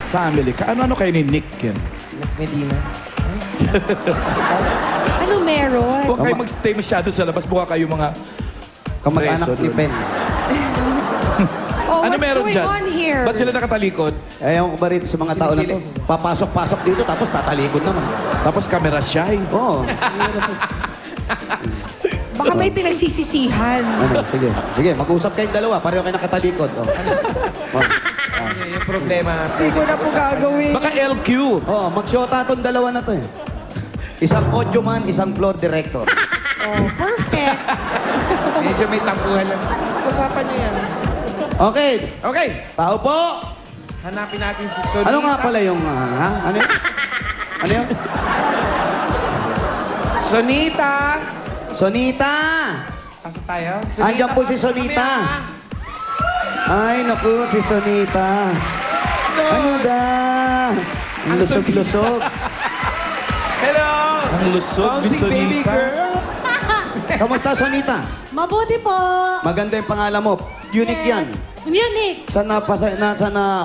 family. Ano-ano kayo ni Nick yan? Medina. Ano meron? Huwag kayo mag-stay masyado sa labas. Mukha kayo mga... Kamag-anak Preso ni dun. Pen. Oh, ano what's meron going dyan? on here? Ba't sila nakatalikod? Ewan ko ba rito sa mga tao na to? Papasok-pasok dito tapos tatalikod naman. Tapos camera shy. Oo. Baka may pinagsisisihan. Ano, sige. Sige, mag-usap kayong dalawa. Pareho kayo nakatalikod. Oh. Oh. Yung problema. Hindi ko na po gagawin. Baka LQ. Oh, mag-shota tong dalawa na to eh. Isang audio man, isang floor director. Oh, perfect. Medyo may tampuhan lang. Usapan niyo yan. Okay, Okay. tao po. Hanapin natin si Sonita. Ano nga pala yung, ha? Ano yun? Ano yun? Sonita! Sonita! Pasok tayo. Andiyan po si Sonita. Ay, naku, si Sonita. Ano da? Ang Ang lusog-lusog. Hello! Ang lusog ni Bouncing baby Sonita. girl. Kamusta, Sonita? Mabuti po. Maganda yung pangalan mo. Unique yan. Unique. Saan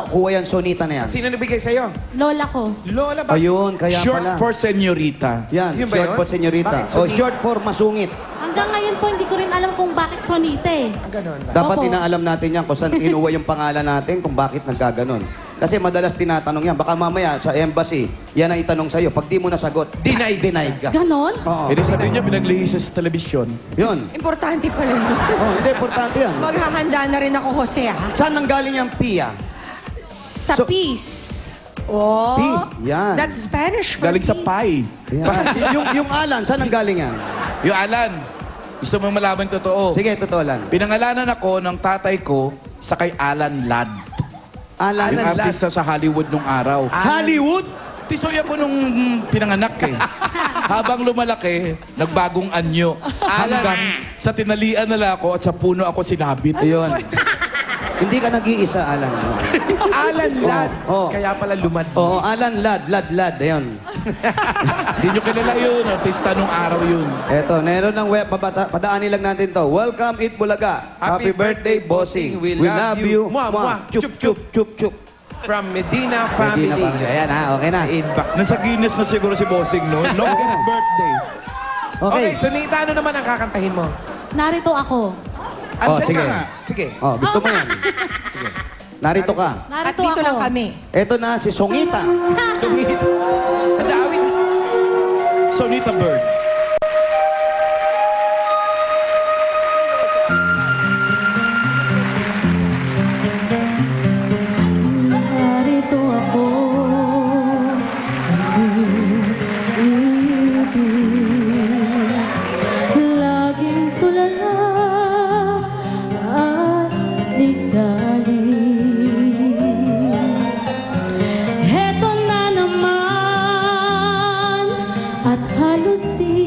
kuha yan, Sonita na yan? Sino nabigay sa'yo? Lola ko. Lola ba? Ayun, kaya Short pala. for senyorita. Yan, Yun ba short yun? for senyorita. Bakit O, Sonita? short for masungit. Hanggang ngayon po, hindi ko rin alam kung bakit Sonita eh. Ganon ba? Dapat Opo. inaalam natin yan kung saan kinuha yung pangalan natin, kung bakit nagkaganon. Kasi madalas tinatanong yan. Baka mamaya sa embassy, yan ang itanong sa'yo. Pag di mo nasagot, Denied. denied ka. Ganon? Oo. Hindi sabihin niya pinaglihis sa telebisyon. Yun. Importante pala yun. Oh, hindi, importante yan. Maghahanda na rin ako, Jose, ha? Saan nanggaling yung Pia? Sa So- peace. Oh. Peace. Yan. That's Spanish for Galing sa peace. pie. Yan. yung Alan, saan nanggaling yan? Yung Alan, gusto mo malaman totoo. Sige, totoo lang. Pinangalanan ako ng tatay ko sa kay Alan Ladd. Alan, Yung artista sa Hollywood nung araw. Hollywood? Tisoy ako nung pinanganak eh. Habang lumalaki, nagbagong anyo. Hanggang sa tinalian nila ako at sa puno ako sinabit. Ayun. Hindi ka nag-iisa, Alan. Alan Ladd. Oo. Kaya pala lumad. Oo, Alan Lad. Ayun. Hindi nyo kilala yun. Artista nung araw yun. Eto, meron ng web, padaanin lang natin to. Welcome, Eat Bulaga. Happy birthday, bossing. We love you. Mwah, mwah. Chup, chup, chup, chup. From Medina Family. Medina Family. Ayan ha, okay na. Inbox. Nasa Guinness na siguro si Bossing noon. Longest birthday. Okay. Okay, Sonita, ano naman ang kakantahin mo? Narito ako. Andyan sige. ka nga. Sige. Oh, gusto mo yan. Narito ka. At Narito dito ako. lang kami. Eto na si Songita. Sonita. Sa dawit. Sonita Bird. Narito ako. Laging tulala at ligalig. Heto na naman at halos di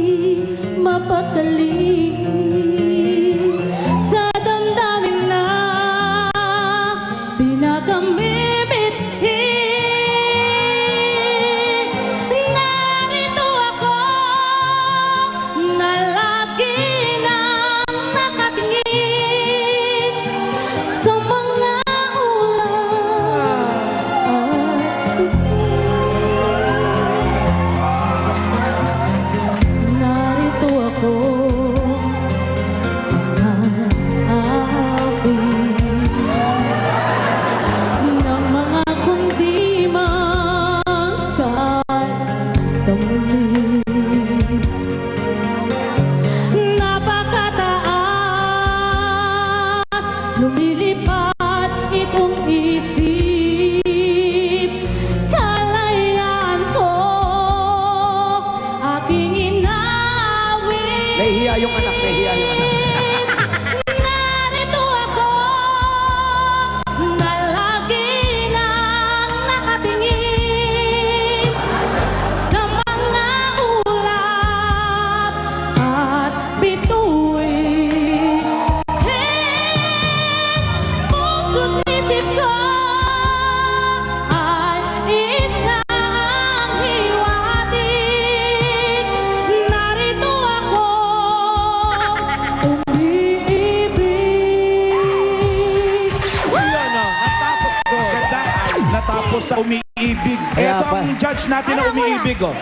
umiibig. Kaya Ito pa. ang judge natin na umiibig, oh.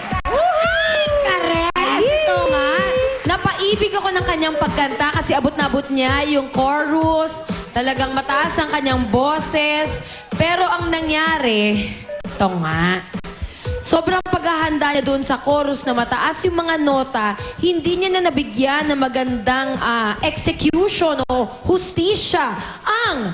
Kares, ito nga. Napaibig ako ng kanyang pagkanta kasi abot na abot niya yung chorus. Talagang mataas ang kanyang boses. Pero ang nangyari, ito nga. Sobrang paghahanda niya doon sa chorus na mataas yung mga nota, hindi niya na nabigyan ng magandang execution o hustisya ang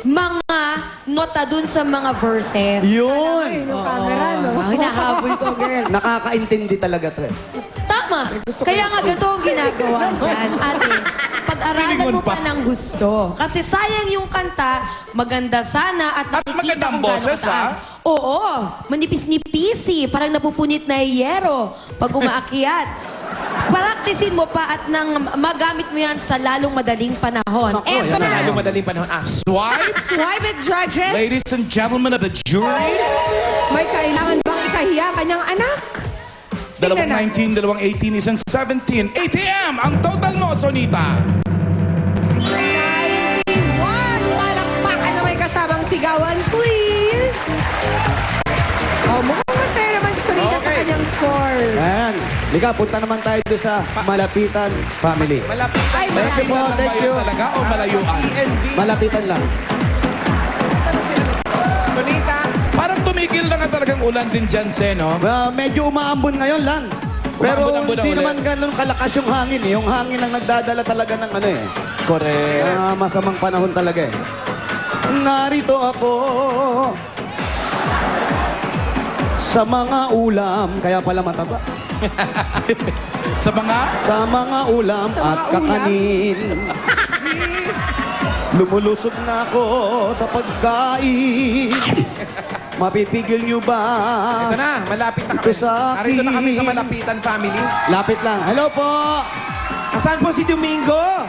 mga nota doon sa mga verses. Yun! Yung camera, no? Ang hinahabol ko, girl. Nakakaintindi talaga to eh. Tama. Kaya nga ganito ang ginagawa dyan. Ate, pag-aralan Pilingon mo pa pa. ng gusto. Kasi sayang yung kanta, maganda sana at nakikita maganda ang kung gaano boses, kataas. Oo, manipis-nipisi, parang napupunit na yero pag umaakyat. Praktisin mo pa at nang magamit mo yan sa lalong madaling panahon. Naku, Eto yan na. Lalo madaling panahon. Swipe, Swipe it, judges. ladies and gentlemen of the jury. May kailangan bang ikahiya kanyang anak? Dalawang Tingnan 19, dalawang 18, isang 17. ATM, ang total mo, Sonita. 91! Palakpakan na may kasabang sigawan, please! Oh, mukhang masaya naman si Sonita sa Okay. kanyang score. Ayan. Lika, punta naman tayo doon sa Malapitan Family. Malapit. Ay, Thank you po, Malapitan lang thank ba you. yun talaga o malayuan? PNB. Malapitan lang. Saan si Sonita? Parang tumigil na nga talagang ulan din dyan, Sen, no? Medyo umaambon ngayon lang. Pero Umaambon na hindi ulit. naman ganun kalakas yung hangin eh. Yung hangin ang nagdadala talaga ng ano eh. Correct. Masamang panahon talaga eh. Narito ako sa mga ulam, kaya pala mataba. Sa mga... Sa mga ulam Sa at mga kakanin. Lumulusog na ako sa pagkain. Mapipigil nyo ba? Ito na, malapit na Ito kami. sa Narito na kami sa akin. Malapitan Family. Lapit lang. Hello po! Asan po si Domingo?